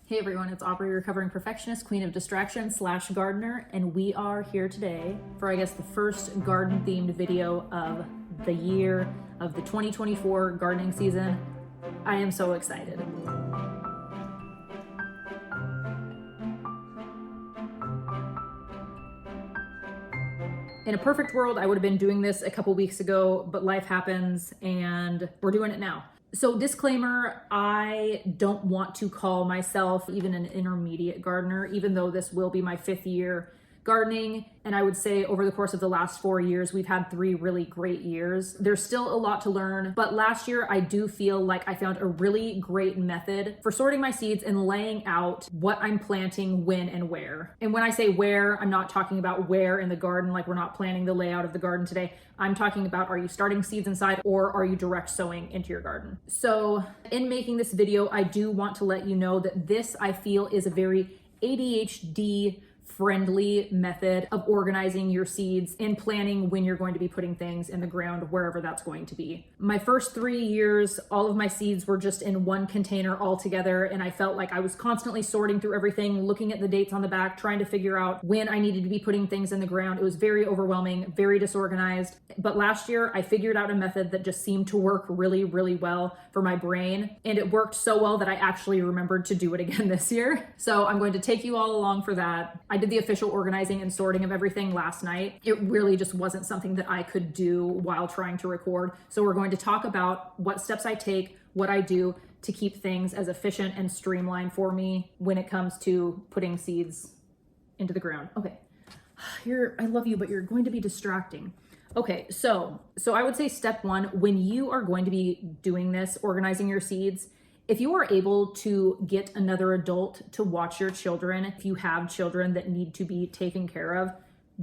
Hey everyone, it's Aubrey, recovering perfectionist, queen of distraction / gardener, and we are here today for, I guess, the first garden-themed video of the year of the 2024 gardening season. I am so excited. In a perfect world, I would have been doing this a couple weeks ago, but life happens and we're doing it now. So disclaimer, I don't want to call myself even an intermediate gardener, even though this will be my 5th year gardening. And I would say over the course of the last 4 years, we've had 3 really great years. There's still a lot to learn, but last year I do feel like I found a really great method for sorting my seeds and laying out what I'm planting when and where. And when I say where, I'm not talking about where in the garden, like we're not planning the layout of the garden today. I'm talking about, are you starting seeds inside or are you direct sowing into your garden? So in making this video, I do want to let you know that this, I feel, is a very ADHD friendly method of organizing your seeds and planning when you're going to be putting things in the ground, wherever that's going to be. My first 3 years, all of my seeds were just in one container all together, and I felt like I was constantly sorting through everything, looking at the dates on the back, trying to figure out when I needed to be putting things in the ground. It was very overwhelming, very disorganized. But last year, I figured out a method that just seemed to work really, really well for my brain, and it worked so well that I actually remembered to do it again this year. So I'm going to take you all along for that. I did the official organizing and sorting of everything last night. It really just wasn't something that I could do while trying to record. So we're going to talk about what steps I take, what I do to keep things as efficient and streamlined for me when it comes to putting seeds into the ground. Okay, I love you, but you're going to be distracting. Okay, so I would say step 1, when you are going to be doing this, organizing your seeds, if you are able to get another adult to watch your children, if you have children that need to be taken care of,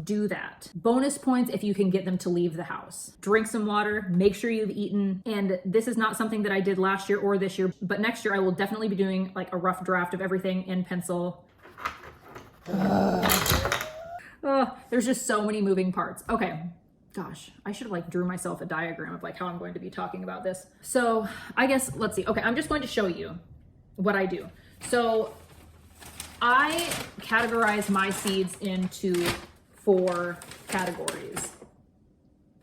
do that. Bonus points if you can get them to leave the house. Drink some water, make sure you've eaten. And this is not something that I did last year or this year, but next year I will definitely be doing like a rough draft of everything in pencil. There's just so many moving parts. Okay. Gosh, I should have like drew myself a diagram of like how I'm going to be talking about this. So I guess, let's see. Okay, I'm just going to show you what I do. So I categorize my seeds into 4 categories,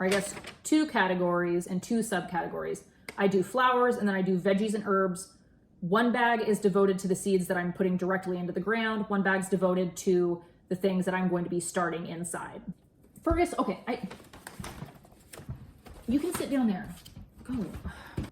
or I guess 2 categories and 2 subcategories. I do flowers and then I do veggies and herbs. 1 bag is devoted to the seeds that I'm putting directly into the ground. 1 bag's devoted to the things that I'm going to be starting inside. Fergus, okay, you can sit down there. Go.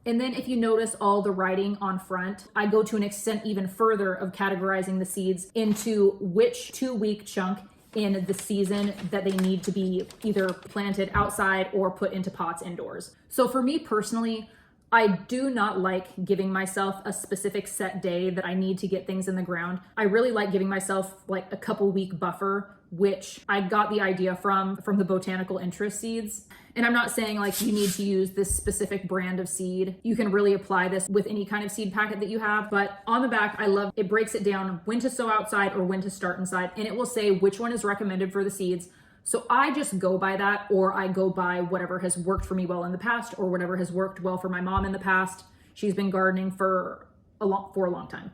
And then if you notice all the writing on front, I go to an extent even further of categorizing the seeds into which 2-week chunk in the season that they need to be either planted outside or put into pots indoors. So for me personally, I do not like giving myself a specific set day that I need to get things in the ground. I really like giving myself like a couple week buffer, which I got the idea from the Botanical interest seeds. And I'm not saying like you need to use this specific brand of seed. You can really apply this with any kind of seed packet that you have. But on the back, I love it breaks it down when to sow outside or when to start inside. And it will say which one is recommended for the seeds. So I just go by that, or I go by whatever has worked for me well in the past, or whatever has worked well for my mom in the past. She's been gardening for a long time.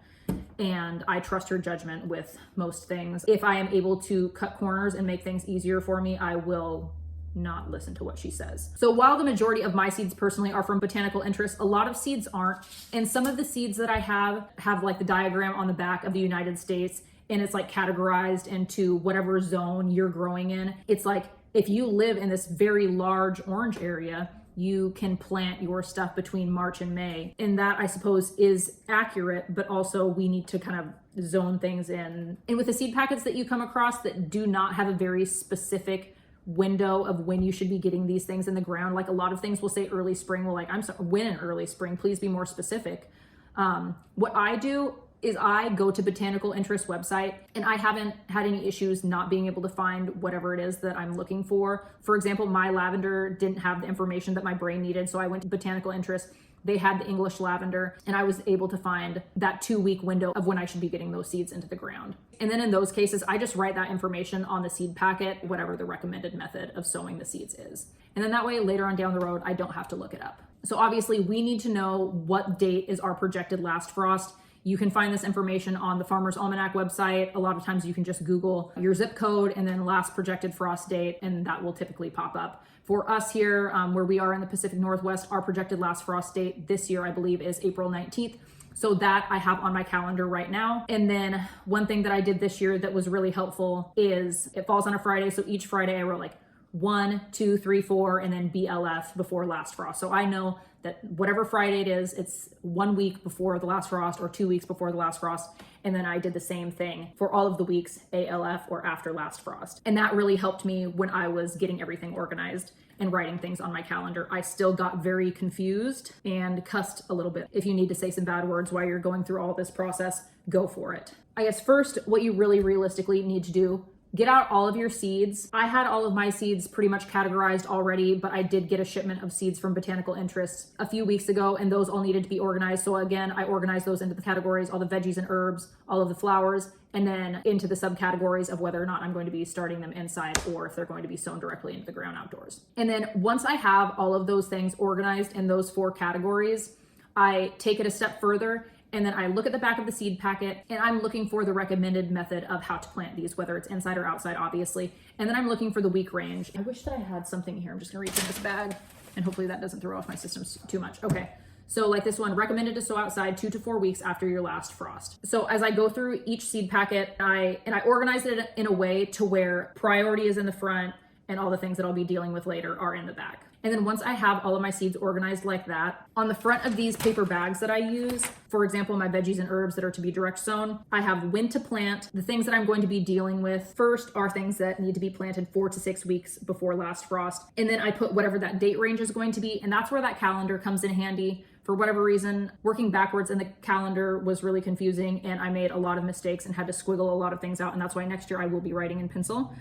And I trust her judgment with most things. If I am able to cut corners and make things easier for me, I will not listen to what she says. So while the majority of my seeds personally are from Botanical interest, a lot of seeds aren't. And some of the seeds that I have like the diagram on the back of the United States, and it's like categorized into whatever zone you're growing in. It's like if you live in this very large orange area, you can plant your stuff between March and May. And that, I suppose, is accurate, but also we need to kind of zone things in. And with the seed packets that you come across that do not have a very specific window of when you should be getting these things in the ground, like a lot of things will say early spring. Well, like, I'm sorry, when in early spring? Please be more specific. What I do is I go to Botanical interest website, and I haven't had any issues not being able to find whatever it is that I'm looking for. For example, my lavender didn't have the information that my brain needed, so I went to Botanical interest. They had the English lavender, and I was able to find that 2-week window of when I should be getting those seeds into the ground. And then in those cases, I just write that information on the seed packet, whatever the recommended method of sowing the seeds is. And then that way, later on down the road, I don't have to look it up. So obviously we need to know what date is our projected last frost. You can find this information on the Farmer's Almanac website. A lot of times you can just Google your zip code and then last projected frost date, and that will typically pop up. For us here, where we are in the Pacific Northwest, our projected last frost date this year, I believe, is April 19th. So that I have on my calendar right now. And then one thing that I did this year that was really helpful is it falls on a Friday. So each Friday I wrote like 1, 2, 3, 4, and then BLF before last frost. So I know that whatever Friday it is, it's 1 week before the last frost or 2 weeks before the last frost. And then I did the same thing for all of the weeks, ALF or after last frost. And that really helped me when I was getting everything organized and writing things on my calendar. I still got very confused and cussed a little bit. If you need to say some bad words while you're going through all this process, go for it. I guess first, what you really realistically need to do, get out all of your seeds. I had all of my seeds pretty much categorized already, but I did get a shipment of seeds from Botanical Interests a few weeks ago, and those all needed to be organized. So again, I organized those into the categories, all the veggies and herbs, all of the flowers, and then into the subcategories of whether or not I'm going to be starting them inside or if they're going to be sown directly into the ground outdoors. And then once I have all of those things organized in those 4 categories, I take it a step further. And then I look at the back of the seed packet and I'm looking for the recommended method of how to plant these, whether it's inside or outside, obviously. And then I'm looking for the week range. I wish that I had something here. I'm just gonna reach in this bag and hopefully that doesn't throw off my system too much. Okay. So like this one, recommended to sow outside 2 to 4 weeks after your last frost. So as I go through each seed packet, I organize it in a way to where priority is in the front and all the things that I'll be dealing with later are in the back. And then once I have all of my seeds organized like that, on the front of these paper bags that I use, for example, my veggies and herbs that are to be direct sown, I have when to plant. The things that I'm going to be dealing with first are things that need to be planted 4 to 6 weeks before last frost. And then I put whatever that date range is going to be. And that's where that calendar comes in handy. For whatever reason, working backwards in the calendar was really confusing and I made a lot of mistakes and had to squiggle a lot of things out. And that's why next year I will be writing in pencil.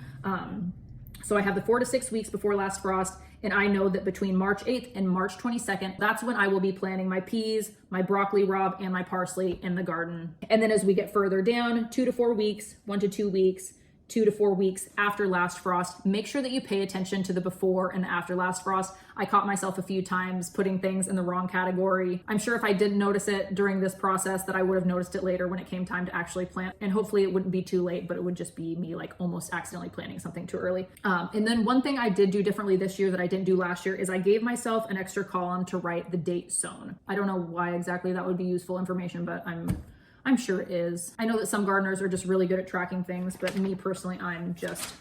So I have the 4 to 6 weeks before last frost, and I know that between March 8th and March 22nd, that's when I will be planting my peas, my broccoli rabe, and my parsley in the garden. And then as we get further down, 2 to 4 weeks, 1 to 2 weeks, 2 to 4 weeks after last frost, make sure that you pay attention to the before and the after last frost. I caught myself a few times putting things in the wrong category. I'm sure if I didn't notice it during this process that I would have noticed it later when it came time to actually plant. And hopefully it wouldn't be too late, but it would just be me like almost accidentally planting something too early. And then one thing I did do differently this year that I didn't do last year is I gave myself an extra column to write the date sown. I don't know why exactly that would be useful information, but I'm sure it is. I know that some gardeners are just really good at tracking things, but me personally, I'm just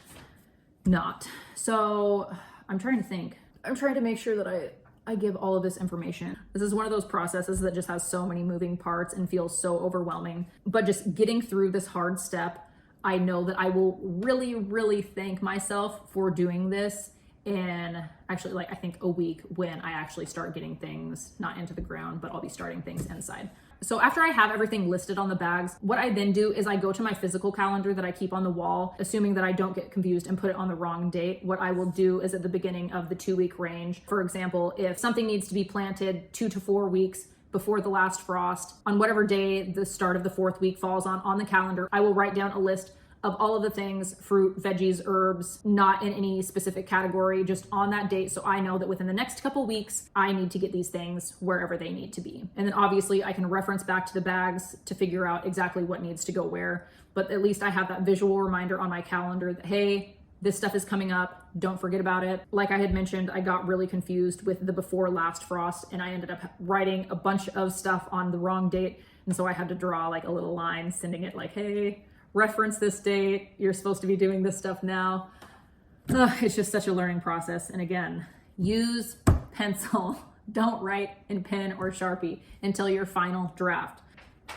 not. So I'm trying to think. I'm trying to make sure that I give all of this information. This is one of those processes that just has so many moving parts and feels so overwhelming. But just getting through this hard step, I know that I will really, really thank myself for doing this in actually like I think a week when I actually start getting things not into the ground, but I'll be starting things inside. So after I have everything listed on the bags, what I then do is I go to my physical calendar that I keep on the wall, assuming that I don't get confused and put it on the wrong date. What I will do is at the beginning of the 2-week range, for example, if something needs to be planted 2 to 4 weeks before the last frost, on whatever day the start of the 4th week falls on the calendar, I will write down a list of all of the things, fruit, veggies, herbs, not in any specific category, just on that date. So I know that within the next couple weeks, I need to get these things wherever they need to be. And then obviously I can reference back to the bags to figure out exactly what needs to go where, but at least I have that visual reminder on my calendar that, hey, this stuff is coming up, don't forget about it. Like I had mentioned, I got really confused with the before last frost and I ended up writing a bunch of stuff on the wrong date. And so I had to draw like a little line sending it like, hey, reference this date, you're supposed to be doing this stuff now. It's just such a learning process. And again, use pencil. Don't write in pen or Sharpie until your final draft.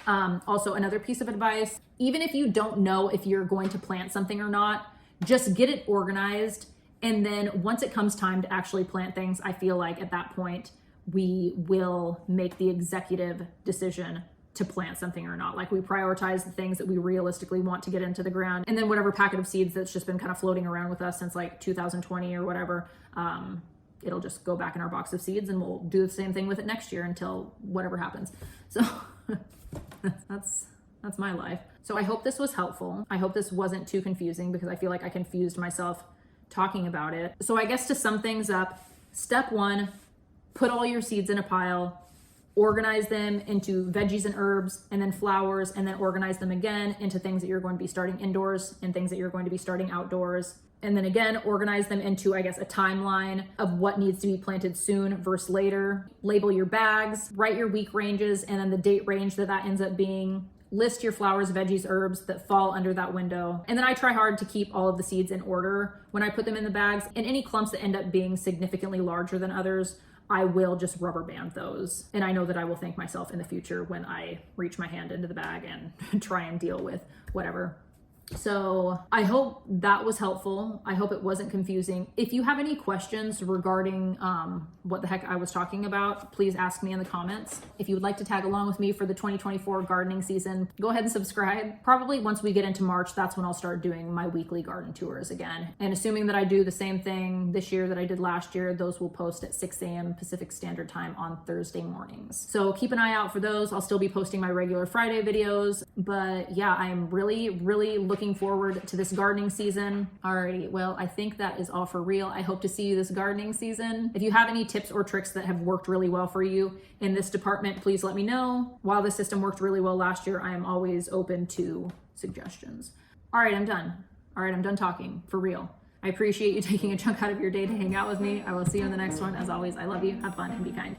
Also, another piece of advice, even if you don't know if you're going to plant something or not, just get it organized. And then once it comes time to actually plant things, I feel like at that point, we will make the executive decision to plant something or not. Like we prioritize the things that we realistically want to get into the ground. And then whatever packet of seeds that's just been kind of floating around with us since like 2020 or whatever, it'll just go back in our box of seeds and we'll do the same thing with it next year until whatever happens. So that's my life. So I hope this was helpful. I hope this wasn't too confusing because I feel like I confused myself talking about it. So I guess to sum things up, step 1, put all your seeds in a pile, organize them into veggies and herbs, and then flowers, and then organize them again into things that you're going to be starting indoors and things that you're going to be starting outdoors. And then again, organize them into, I guess, a timeline of what needs to be planted soon versus later. Label your bags, write your week ranges, and then the date range that ends up being. List your flowers, veggies, herbs that fall under that window. And then I try hard to keep all of the seeds in order when I put them in the bags. And any clumps that end up being significantly larger than others, I will just rubber band those. And I know that I will thank myself in the future when I reach my hand into the bag and try and deal with whatever. So I hope that was helpful. I hope it wasn't confusing. If you have any questions regarding what the heck I was talking about, please ask me in the comments. If you would like to tag along with me for the 2024 gardening season, go ahead and subscribe. Probably once we get into March, that's when I'll start doing my weekly garden tours again. And assuming that I do the same thing this year that I did last year, those will post at 6 a.m. Pacific Standard Time on Thursday mornings. So keep an eye out for those. I'll still be posting my regular Friday videos, but yeah, I am really looking forward to this gardening season. Alrighty, well, I think that is all for real. I hope to see you this gardening season. If you have any tips or tricks that have worked really well for you in this department, please let me know. While the system worked really well last year, I am always open to suggestions. All right, I'm done. All right, I'm done talking, for real. I appreciate you taking a chunk out of your day to hang out with me. I will see you in the next one. As always, I love you. Have fun and be kind.